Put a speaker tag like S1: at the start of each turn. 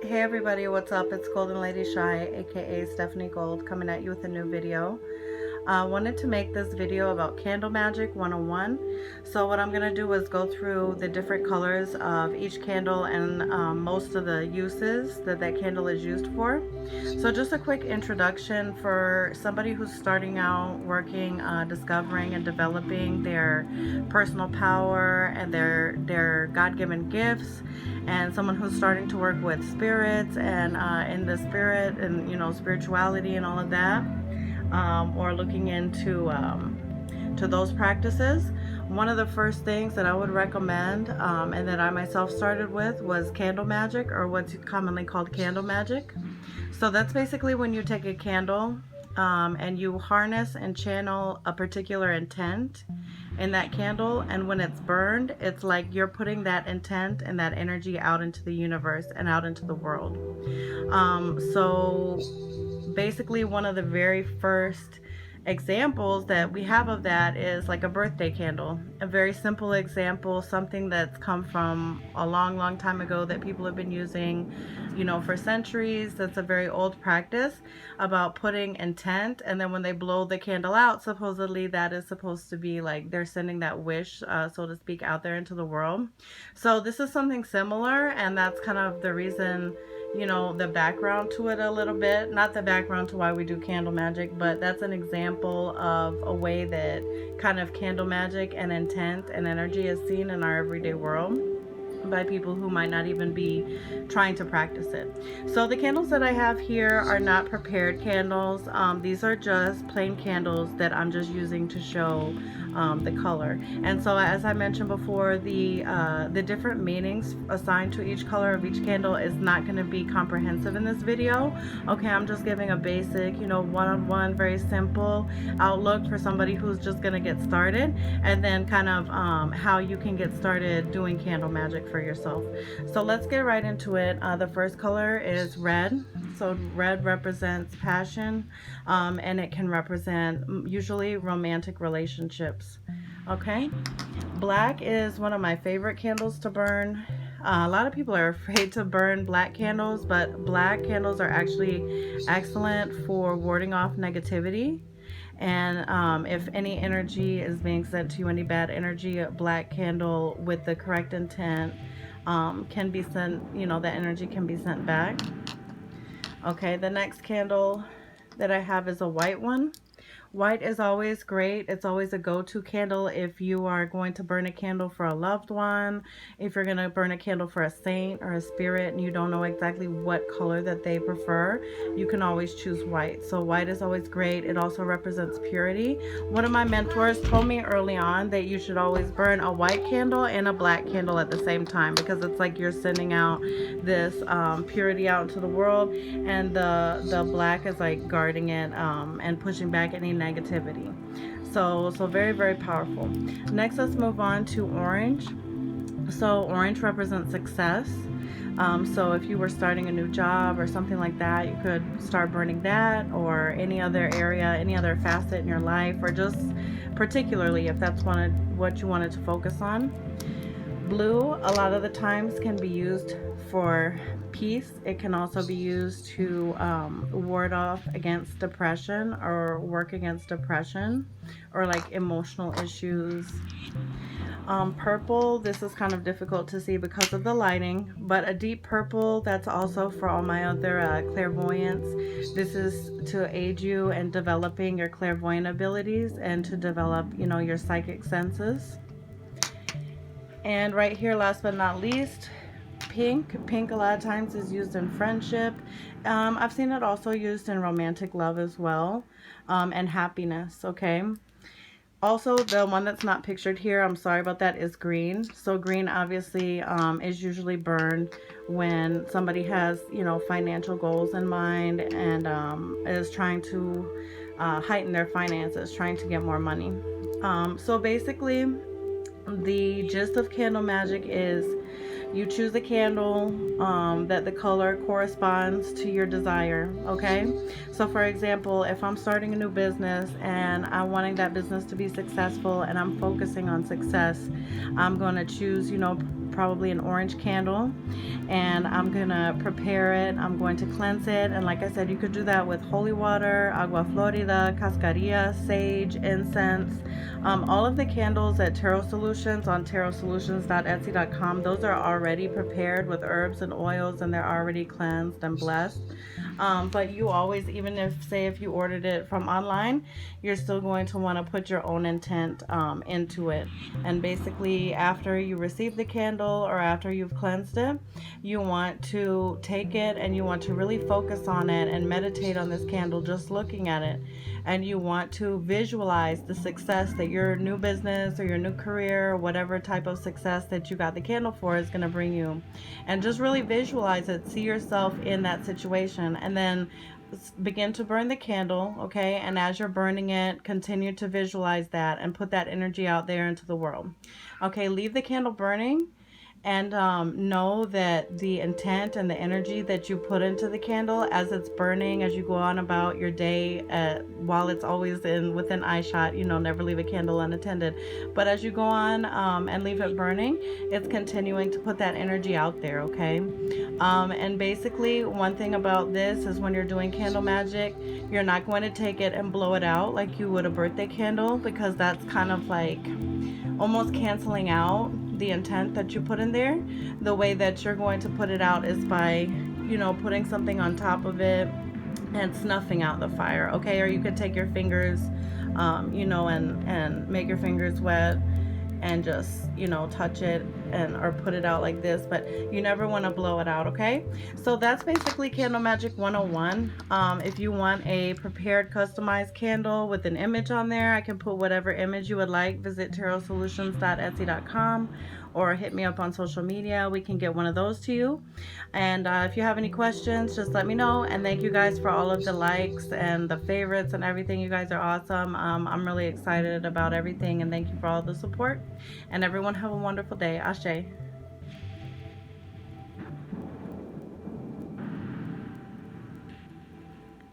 S1: Hey everybody, what's up? It's Golden Lady Shy, aka Stephanie Gold, coming at you with a new video. I wanted to make this video about Candle Magic 101. So what I'm going to do is go through the different colors of each candle and most of the uses that candle is used for. So just a quick introduction for somebody who's starting out working, discovering and developing their personal power and their God-given gifts, and someone who's starting to work with spirits and in the spirit and spirituality and all of that, or looking into to those practices. One of the first things that I would recommend, and that I myself started with, was candle magic, or what's commonly called candle magic. So that's basically when you take a candle and you harness and channel a particular intent in that candle, and when it's burned, it's like you're putting that intent and that energy out into the universe and out into the world. So basically one of the very first examples that we have of that is like a birthday candle. A very simple example, something that's come from a long time ago that people have been using for centuries. That's a very old practice about putting intent, and then when they blow the candle out, supposedly that is supposed to be like they're sending that wish, so to speak, out there into the world. So this is something similar, and that's kind of the reason, the background to it a little bit. Not the background to why we do candle magic, but that's an example of a way that kind of candle magic and intent and energy is seen in our everyday world by people who might not even be trying to practice it. So the candles that I have here are not prepared candles. These are just plain candles that I'm just using to show the color. And so, as I mentioned before, the different meanings assigned to each color of each candle is not going to be comprehensive in this video. Okay, I'm just giving a basic, one-on-one, very simple outlook for somebody who's just going to get started, and then kind of how you can get started doing candle magic for yourself. So let's get right into it. The first color is red. So red represents passion, and it can represent usually romantic relationships. Okay, black is one of my favorite candles to burn. A lot of people are afraid to burn black candles, but black candles are actually excellent for warding off negativity. And if any energy is being sent to you, any bad energy, a black candle with the correct intent can be sent, the energy can be sent back. Okay, the next candle that I have is a white one. White is always great. It's always a go-to candle if you are going to burn a candle for a loved one, if you're going to burn a candle for a saint or a spirit and you don't know exactly what color that they prefer, you can always choose white. So white is always great. It also represents purity. One of my mentors told me early on that you should always burn a white candle and a black candle at the same time, because it's like you're sending out this purity out into the world, and the black is like guarding it and pushing back any negativity. So very powerful. Next, let's move on to orange. So orange represents success. So if you were starting a new job or something like that, you could start burning that, or any other area, any other facet in your life, or just particularly if that's what you wanted to focus on. Blue, a lot of the times, can be used for peace. It can also be used to ward off against depression, or work against depression, or like emotional issues. Purple, this is kind of difficult to see because of the lighting, but a deep purple, that's also for all my other clairvoyants. This is to aid you in developing your clairvoyant abilities and to develop, your psychic senses. And right here, last but not least, pink. Pink a lot of times is used in friendship. I've seen it also used in romantic love as well, and happiness. Okay. Also, the one that's not pictured here, I'm sorry about that, is green. So green obviously is usually burned when somebody has, financial goals in mind, and is trying to heighten their finances, trying to get more money. So basically, the gist of candle magic is you choose a candle that the color corresponds to your desire. Okay, so for example, if I'm starting a new business and I'm wanting that business to be successful and I'm focusing on success, I'm going to choose probably an orange candle, and I'm gonna prepare it. I'm going to cleanse it, and like I said, you could do that with holy water, agua florida, cascarilla, sage, incense. All of the candles at Tarot Solutions on tarotsolutions.etsy.com, those are already prepared with herbs and oils, and they're already cleansed and blessed. But you always, even if you ordered it from online, you're still going to want to put your own intent into it. And basically, after you receive the candle or after you've cleansed it, you want to take it and you want to really focus on it and meditate on this candle, just looking at it. And you want to visualize the success that your new business or your new career or whatever type of success that you got the candle for is going to bring you. And just really visualize it. See yourself in that situation. And then begin to burn the candle, okay? And as you're burning it, continue to visualize that and put that energy out there into the world. Okay, leave the candle burning. And know that the intent and the energy that you put into the candle as it's burning, as you go on about your day, while it's always within eye shot, never leave a candle unattended. But as you go on and leave it burning, it's continuing to put that energy out there, okay? And basically, one thing about this is when you're doing candle magic, you're not going to take it and blow it out like you would a birthday candle, because that's kind of like almost canceling out the intent that you put in there. The way that you're going to put it out is by, putting something on top of it and snuffing out the fire, okay? Or you could take your fingers, and make your fingers wet and just, touch it or put it out like this, but you never want to blow it out, okay? So that's basically Candle Magic 101. If you want a prepared customized candle with an image on there, I can put whatever image you would like. Visit tarotsolutions.etsy.com or hit me up on social media. We can get one of those to you. And if you have any questions, just let me know. And thank you guys for all of the likes and the favorites and everything. You guys are awesome. I'm really excited about everything, and thank you for all the support. And everyone have a wonderful day. Ashe.